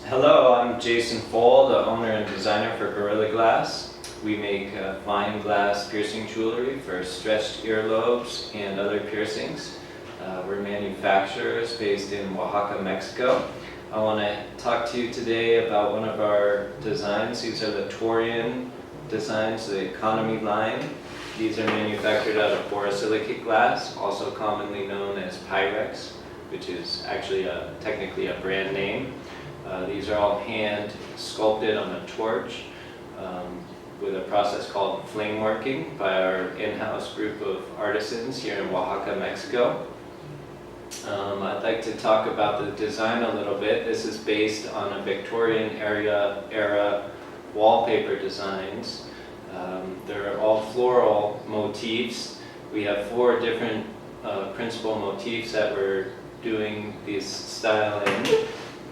Hello, I'm Jason Pfohl, the owner and designer for Gorilla Glass. We make fine glass piercing jewelry for stretched earlobes and other piercings. We're manufacturers based in Oaxaca, Mexico. I want to talk to you today about one of our designs. These are the Torian designs, the economy line. These are manufactured out of borosilicate glass, also commonly known as Pyrex, which is actually technically a brand name. These are all hand sculpted on a torch with a process called flame working by our in-house group of artisans here in Oaxaca, Mexico. I'd like to talk about the design a little bit. This is based on a Victorian era wallpaper designs. They're all floral motifs. We have 4 different principal motifs that we're doing this style in.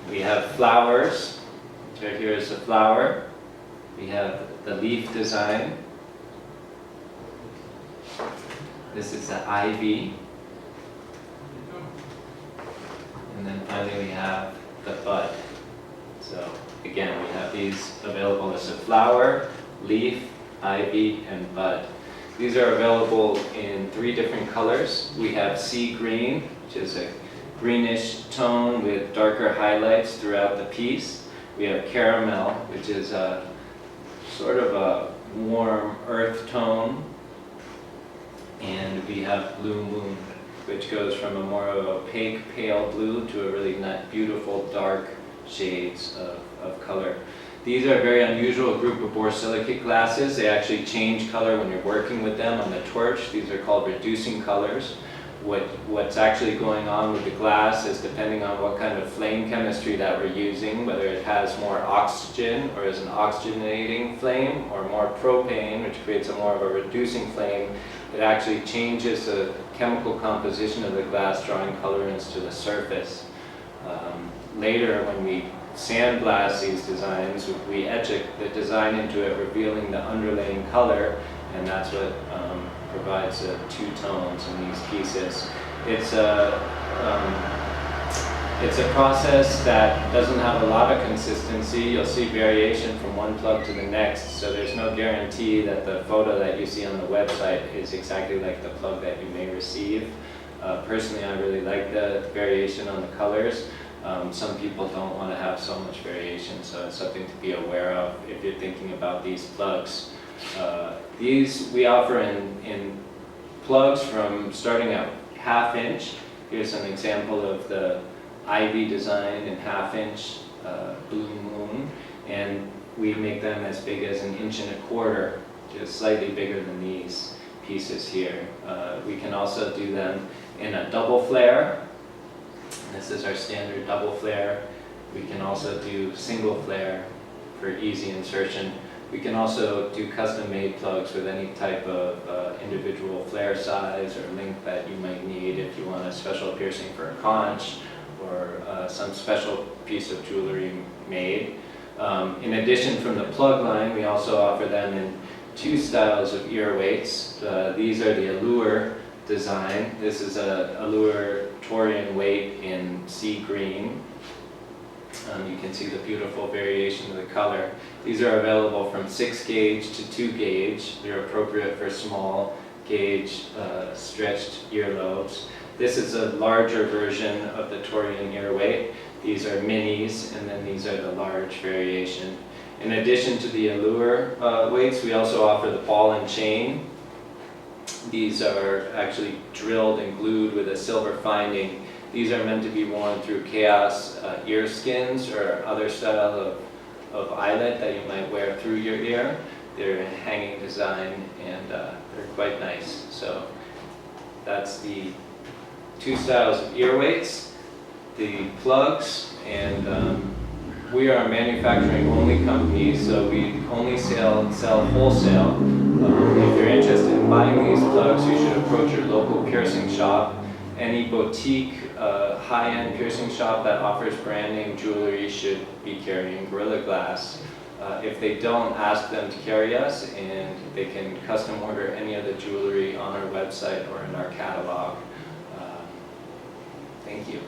We have flowers. Right here is a flower. We have the leaf design. This is the ivy. And then finally we have the bud. So again, we have these available as a flower, leaf, ivy, and bud. These are available in 3 different colors. We have sea green, which is a greenish tone with darker highlights throughout the piece. We have caramel, which is a sort of a warm earth tone. And we have blue moon, which goes from a more of opaque pale blue to a really beautiful dark shades of color. These are a very unusual group of borosilicate glasses. They actually change color when you're working with them on the torch. These are called reducing colors. What's actually going on with the glass is depending on what kind of flame chemistry that we're using, whether it has more oxygen or is an oxygenating flame, or more propane, which creates a more of a reducing flame, it actually changes the chemical composition of the glass, drawing colorants to the surface. Later, when we sandblast these designs, we etch the design into it, revealing the underlaying color, and that's what provides 2 tones in these pieces. It's a process that doesn't have a lot of consistency. You'll see variation from one plug to the next, so there's no guarantee that the photo that you see on the website is exactly like the plug that you may receive. Personally, I really like the variation on the colors. Some people don't want to have so much variation, so it's something to be aware of if you're thinking about these plugs. These we offer in plugs from starting at 1/2 inch. Here's an example of the ivy design in 1/2 inch blue moon, and we make them as big as 1 1/4 inch, just slightly bigger than these pieces here. We can also do them in a double flare. This is our standard double flare. We can also do single flare for easy insertion. We can also do custom-made plugs with any type of individual flare size or length that you might need if you want a special piercing for a conch or some special piece of jewelry made. In addition, from the plug line, we also offer them in 2 styles of ear weights. These are the Allure design. This is a Allure Torian weight in sea green. You can see the beautiful variation of the color. These are available from 6 gauge to 2 gauge. They're appropriate for small gauge stretched earlobes. This is a larger version of the Torian ear weight. These are minis, and then these are the large variation. In addition to the Allure weights, we also offer the Pollen Chain. These are actually drilled and glued with a silver finding. These are meant to be worn through chaos ear skins or other style of eyelet that you might wear through your ear. They're a hanging design, and they're quite nice. So that's the 2 styles of ear weights, the plugs, and we are a manufacturing only company, so we only sell wholesale. If you're interested in buying these plugs, you should approach your local piercing shop. Any boutique, high-end piercing shop that offers brand name jewelry should be carrying Gorilla Glass. If they don't, ask them to carry us, and they can custom order any of the jewelry on our website or in our catalog. Thank you.